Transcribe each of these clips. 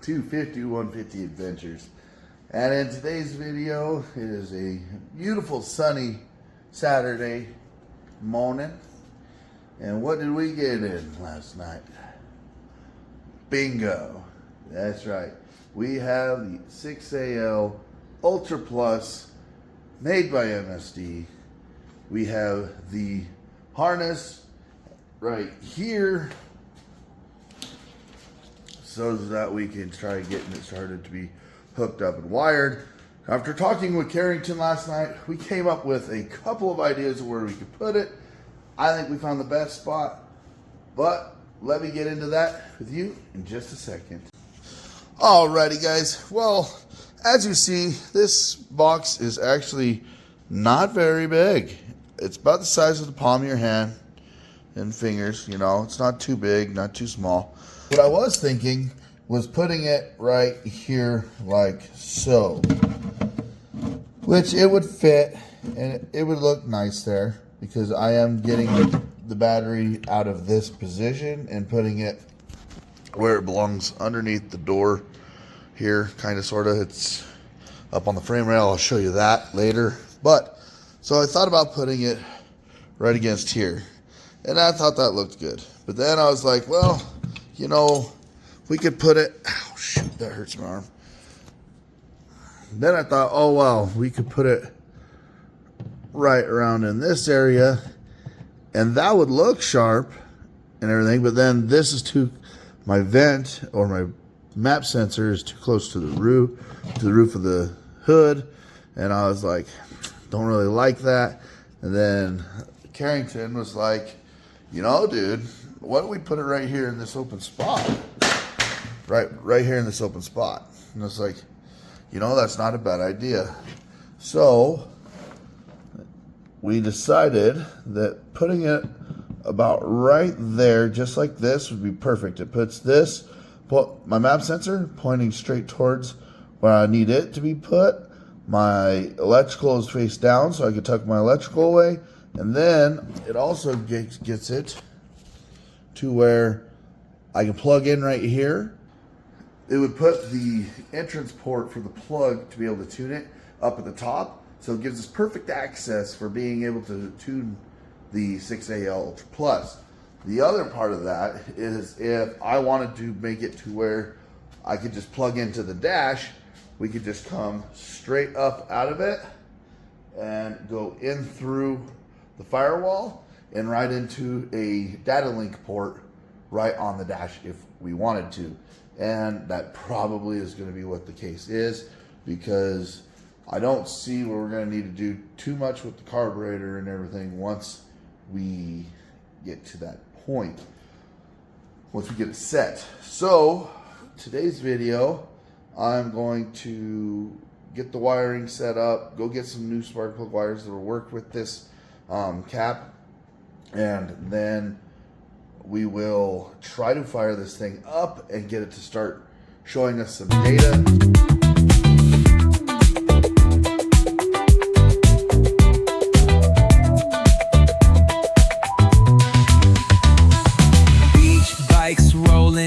250 150 Adventures. And in today's video, it is a beautiful sunny Saturday morning. And what did we get in last night? Bingo. That's right. We have the 6AL Ultra Plus made by MSD. We have the harness right here so that we can try getting it started to be hooked up and wired. After talking with Carrington last night, we came up with a couple of ideas of where we could put it. I think we found the best spot, but let me get into that with you in just a second. Alrighty guys, well, as you see, this box is actually not very big. It's about the size of the palm of your hand and fingers, you know, it's not too big, not too small. What I was thinking was putting it right here like so, which it would fit and it would look nice there because I am getting the battery out of this position and putting it where it belongs underneath the door here, kind of, sort of. It's up on the frame rail. I'll show you that later. But so I thought about putting it right against here, and I thought that looked good. But then I was like, well, you know, we could put it, ow, shoot, that hurts my arm. Then I thought, oh, well, we could put it right around in this area, and that would look sharp and everything. But then this is too, my vent or my map sensor is too close to the roof of the hood. And I was like, don't really like that. And then Carrington was like, you know, dude, why don't we put it right here in this open spot? Right here in this open spot. And I was like, you know, that's not a bad idea. So we decided that putting it about right there, just like this, would be perfect. It puts this, my map sensor pointing straight towards where I need it to be put. My electrical is face down, so I can tuck my electrical away. And then it also gets it to where I can plug in right here. It would put the entrance port for the plug to be able to tune it up at the top. So it gives us perfect access for being able to tune the 6AL Ultra Plus. The other part of that is if I wanted to make it to where I could just plug into the dash, we could just come straight up out of it and go in through the firewall and right into a data link port right on the dash if we wanted to. And that probably is going to be what the case is, because I don't see where we're going to need to do too much with the carburetor and everything once we get to that point, once we get it set. So today's video, I'm going to get the wiring set up, go get some new spark plug wires that will work with this cap, and then we will try to fire this thing up and get it to start showing us some data.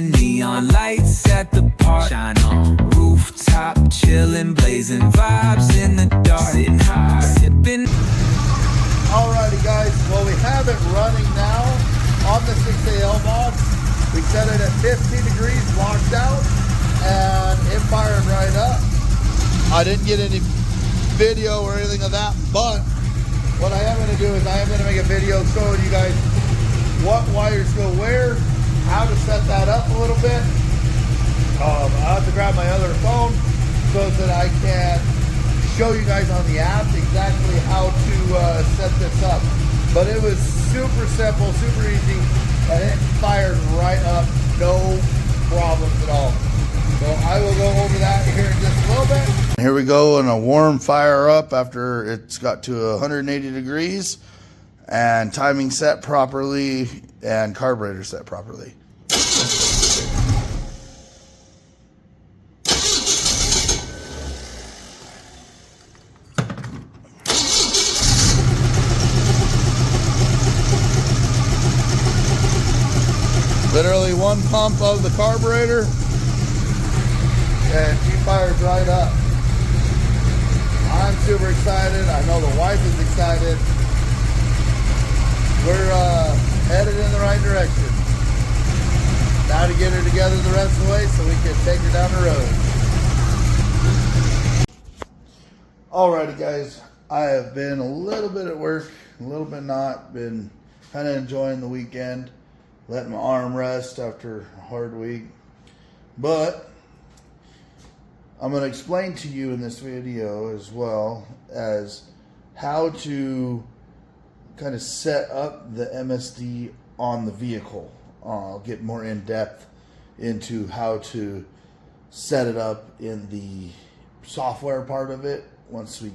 Neon lights at the park, shine on rooftop, chilling, blazing vibes in the dark, sitting high, sipping. Alrighty guys, well, we have it running now on the 6AL box. We set it at 50 degrees locked out and it fired right up. I didn't get any video or anything of that, but what I am going to do is I am going to make a video showing you guys what wires go where, how to set that up a little bit. I'll have to grab my other phone so that I can show you guys on the app exactly how to set this up. But it was super simple, super easy, and it fired right up, no problems at all. So I will go over that here in just a little bit. Here we go, and a warm fire up after it's got to 180 degrees, and timing set properly, and carburetor set properly. Literally one pump of the carburetor and she fires right up. I'm super excited. I know the wife is excited. We're headed in the right direction. Now to get her together the rest of the way so we can take her down the road. Alrighty guys, I have been a little bit at work, a little bit not. Been kind of enjoying the weekend, letting my arm rest after a hard week. But I'm going to explain to you in this video as well as how to kind of set up the MSD on the vehicle. I'll get more in depth into how to set it up in the software part of it once we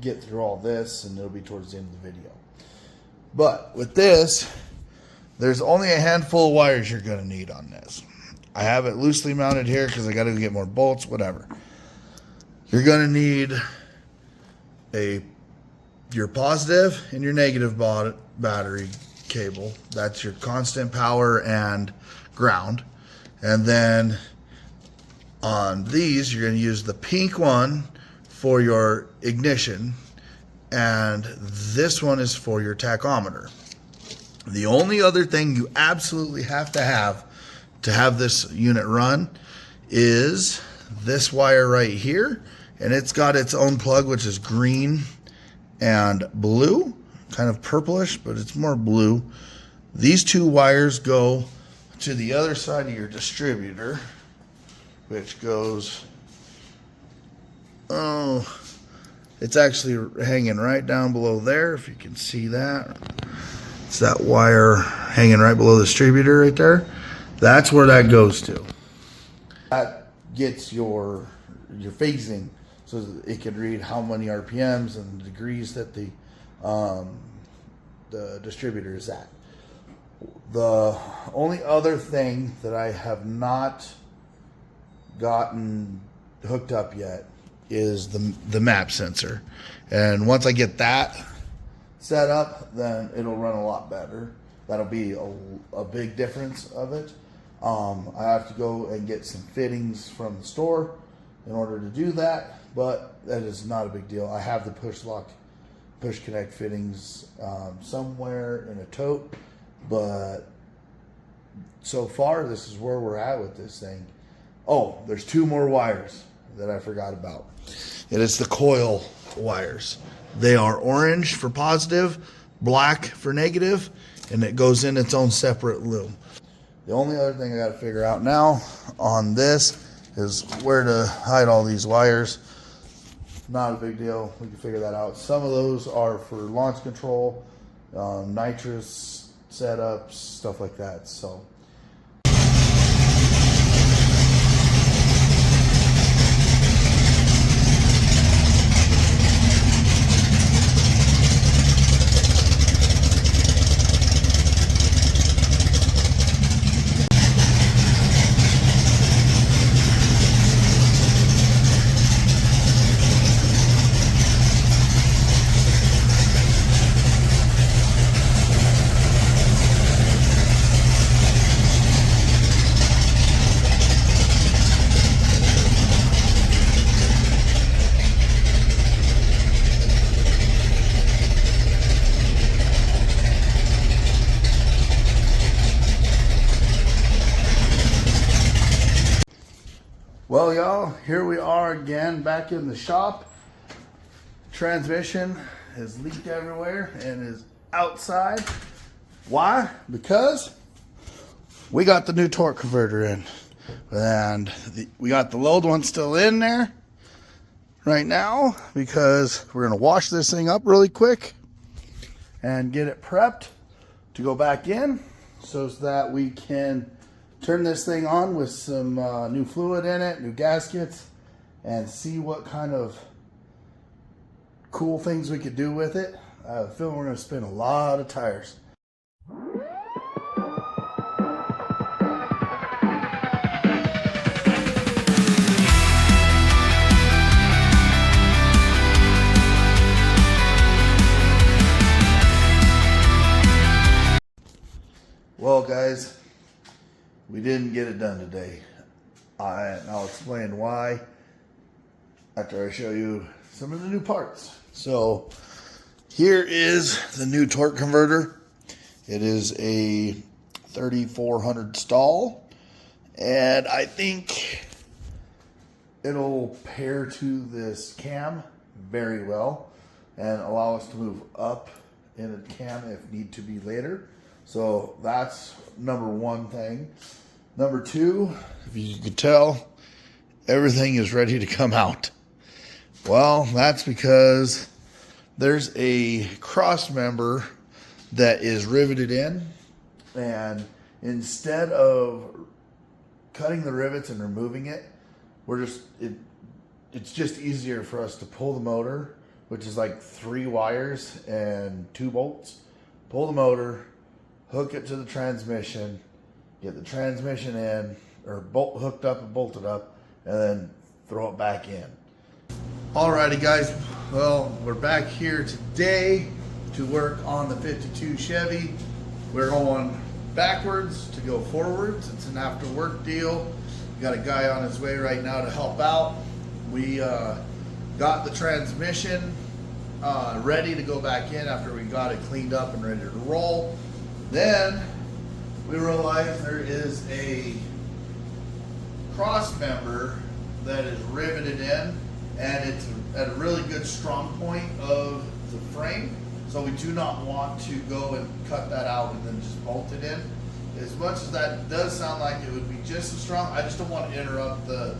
get through all this, and it'll be towards the end of the video. But with this, there's only a handful of wires you're going to need on this. I have it loosely mounted here because I got to get more bolts, whatever. You're going to need your positive and your negative battery cable. That's your constant power and ground. And then on these, you're going to use the pink one for your ignition, and this one is for your tachometer. The only other thing you absolutely have to have this unit run is this wire right here, and it's got its own plug, which is green and blue, kind of purplish, but it's more blue. These two wires go to the other side of your distributor, which goes, it's actually hanging right down below there, if you can see that. It's that wire hanging right below the distributor right there. That's where that goes to. That gets your phasing, so that it can read how many RPMs and the degrees that the distributor is at. The only other thing that I have not gotten hooked up yet is the map sensor. And once I get that set up, then it'll run a lot better. That'll be a big difference of it. I have to go and get some fittings from the store in order to do that, but that is not a big deal. I have the push connect fittings somewhere in a tote, but so far this is where we're at with this thing. Oh, there's two more wires that I forgot about. It is the coil wires. They are orange for positive, black for negative, and it goes in its own separate loom. The only other thing I got to figure out now on this is where to hide all these wires. Not a big deal. We can figure that out. Some of those are for launch control, nitrous setups, stuff like that. So. Well, y'all, here we are again back in the shop. Transmission has leaked everywhere and is outside. Why? Because we got the new torque converter in, and we got the old one still in there right now because we're going to wash this thing up really quick and get it prepped to go back in so that we can turn this thing on with some new fluid in it, new gaskets, and see what kind of cool things we could do with it. I feel we're going to spin a lot of tires. Well, guys, we didn't get it done today. And I'll explain why after I show you some of the new parts. So here is the new torque converter. It is a 3400 stall, and I think it'll pair to this cam very well and allow us to move up in a cam if need to be later. So that's number one thing. Number two, if you could tell, everything is ready to come out. Well, that's because there's a cross member that is riveted in, and instead of cutting the rivets and removing it, it's just easier for us to pull the motor, which is like 3 wires and 2 bolts. Pull the motor, hook it to the transmission, get the transmission in, or bolt hooked up and bolted up, and then throw it back in. Alrighty guys, well, we're back here today to work on the 52 Chevy. We're going backwards to go forwards. It's an after work deal. We got a guy on his way right now to help out. We got the transmission ready to go back in after we got it cleaned up and ready to roll. Then we realized there is a cross member that is riveted in, and it's at a really good strong point of the frame. So we do not want to go and cut that out and then just bolt it in. As much as that does sound like it would be just as strong, I just don't want to interrupt the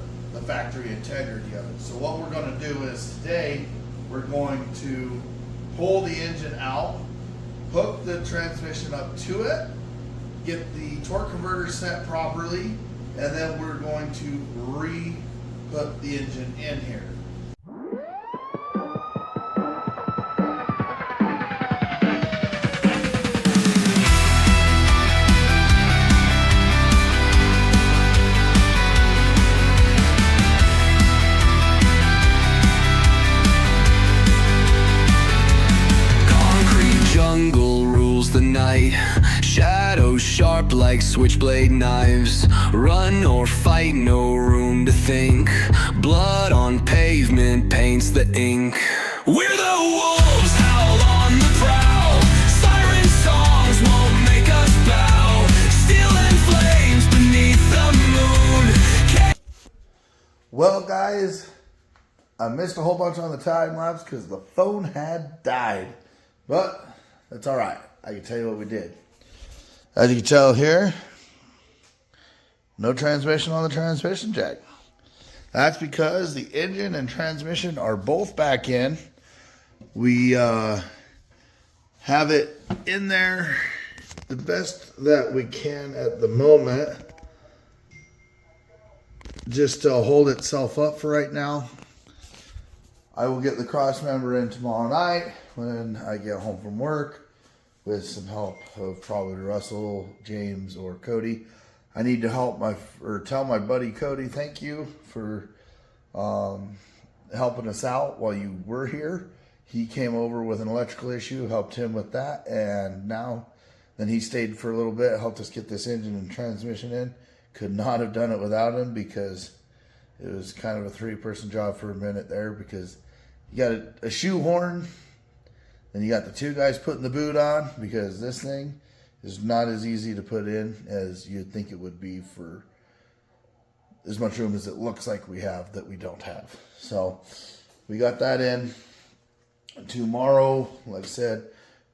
factory integrity of it. So what we're going to do is today we're going to pull the engine out, hook the transmission up to it, get the torque converter set properly, and then we're going to re-put the engine in here. Shadows sharp like switchblade knives. Run or fight, no room to think. Blood on pavement paints the ink. We're the wolves, howl on the prowl. Siren songs won't make us bow. Stealing flames beneath the moon. Well guys, I missed a whole bunch on the time lapse because the phone had died. But that's alright. I can tell you what we did. As you can tell here, no transmission on the transmission jack. That's because the engine and transmission are both back in. We have it in there the best that we can at the moment, just to hold itself up for right now. I will get the cross member in tomorrow night when I get home from work, with some help of probably Russell, James, or Cody. I need to tell my buddy Cody thank you for helping us out while you were here. He came over with an electrical issue, helped him with that, and then he stayed for a little bit, helped us get this engine and transmission in. Could not have done it without him, because it was kind of a 3-person job for a minute there, because you got a shoehorn, then you got the 2 guys putting the boot on, because this thing is not as easy to put in as you'd think it would be for as much room as it looks like we have that we don't have. So we got that in. Tomorrow, like I said,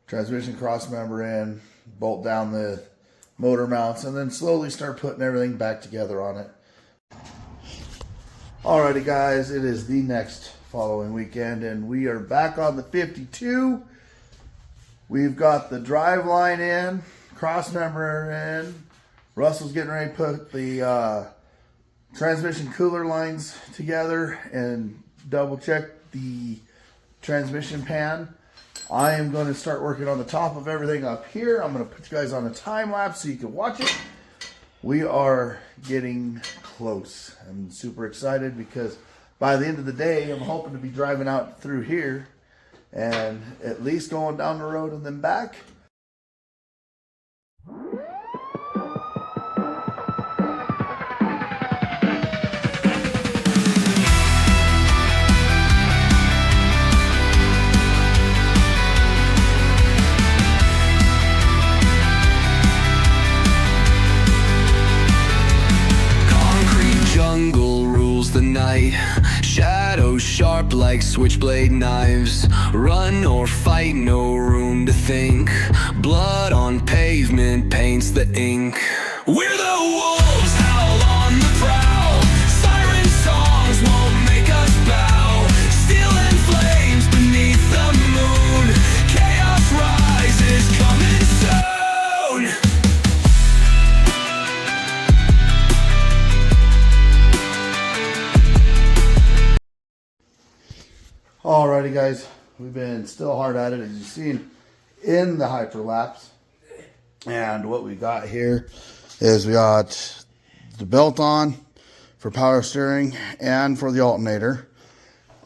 transmission cross member in, bolt down the motor mounts, and then slowly start putting everything back together on it. Alrighty guys, it is the next following weekend, and we are back on the 52. We've got the drive line in, cross member in. Russell's getting ready to put the transmission cooler lines together and double check the transmission pan. I am going to start working on the top of everything up here. I'm going to put you guys on a time lapse so you can watch it. We are getting close. I'm super excited because by the end of the day, I'm hoping to be driving out through here and at least going down the road and then back. sharp like switchblade knives. Run or fight, no room to think. Blood on pavement paints the ink. We're the wolves, howl on the prowl. Siren songs won't make us bow. Steel and flames beneath the moon. Chaos rises, coming soon. Alrighty guys, we've been still hard at it as you've seen in the hyperlapse. And what we got here is we got the belt on for power steering and for the alternator.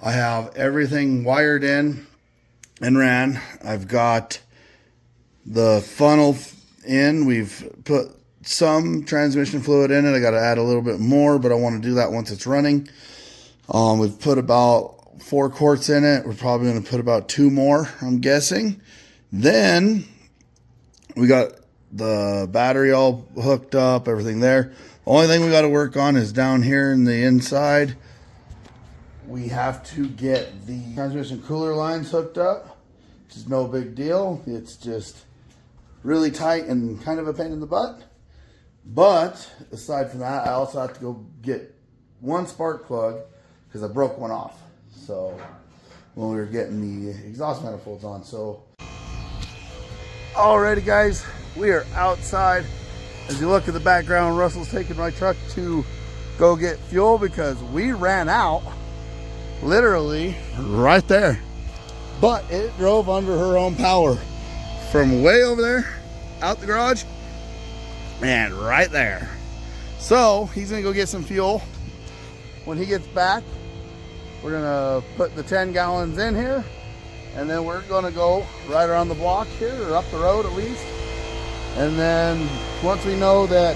I have everything wired in and ran. I've got the funnel in. We've put some transmission fluid in it. I got to add a little bit more, but I want to do that once it's running. We've put about 4 quarts in it. We're probably going to put about 2 more, I'm guessing. Then we got the battery all hooked up, everything there. The only thing we got to work on is down here in the inside. We have to get the transmission cooler lines hooked up, which is no big deal. It's just really tight and kind of a pain in the butt. But aside from that, I also have to go get one spark plug because I broke one off. So when we were getting the exhaust manifolds on. So alrighty guys, we are outside. As you look at the background, Russell's taking my truck to go get fuel because we ran out literally right there. But it drove under her own power from way over there out the garage and right there. So he's gonna go get some fuel. When he gets back, we're gonna put the 10 gallons in here, and then we're gonna go right around the block here, or up the road at least. And then once we know that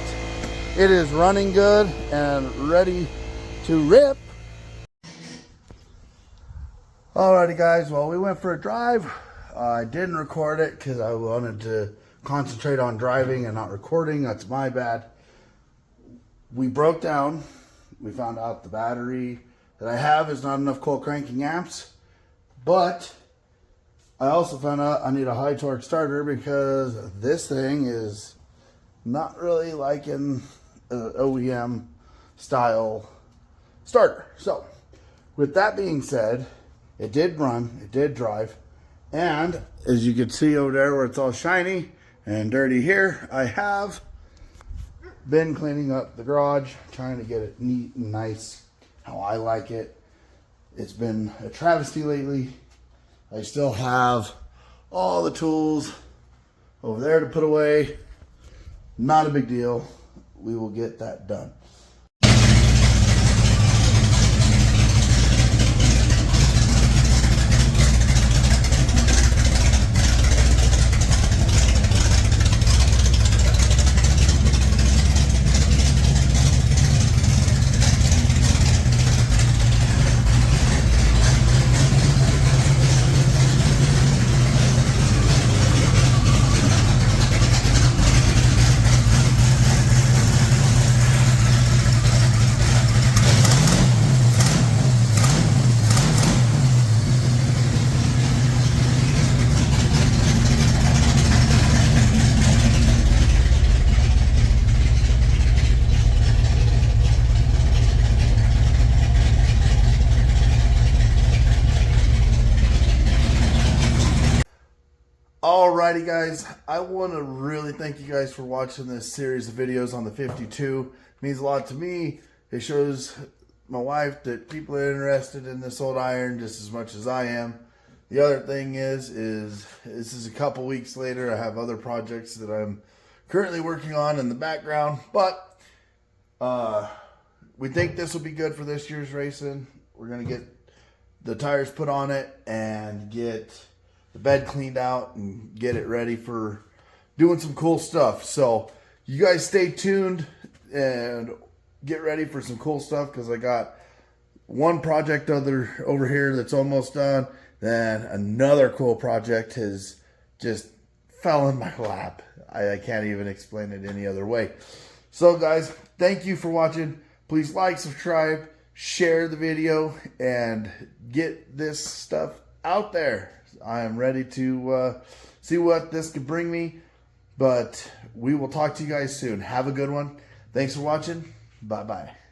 it is running good and ready to rip. Alrighty guys, well, we went for a drive. I didn't record it because I wanted to concentrate on driving and not recording. That's my bad. We broke down. We found out the battery that I have is not enough coil cranking amps, but I also found out I need a high torque starter because this thing is not really like an OEM style starter. So with that being said, it did run, it did drive, and as you can see over there where it's all shiny and dirty here, I have been cleaning up the garage, trying to get it neat and nice how I like it. It's been a travesty lately. I still have all the tools over there to put away. Not a big deal. We will get that done. Alrighty guys, I want to really thank you guys for watching this series of videos on the 52. It means a lot to me. It shows my wife that people are interested in this old iron just as much as I am. The other thing is this is a couple weeks later. I have other projects that I'm currently working on in the background, but we think this will be good for this year's racing. We're going to get the tires put on it and get the bed cleaned out and get it ready for doing some cool stuff. So you guys stay tuned and get ready for some cool stuff, because I got one project over here that's almost done. Then another cool project has just fell in my lap. I can't even explain it any other way. So guys, thank you for watching. Please like, subscribe, share the video, and get this stuff out there. I am ready to see what this could bring me, but we will talk to you guys soon. Have a good one. Thanks for watching. Bye-bye.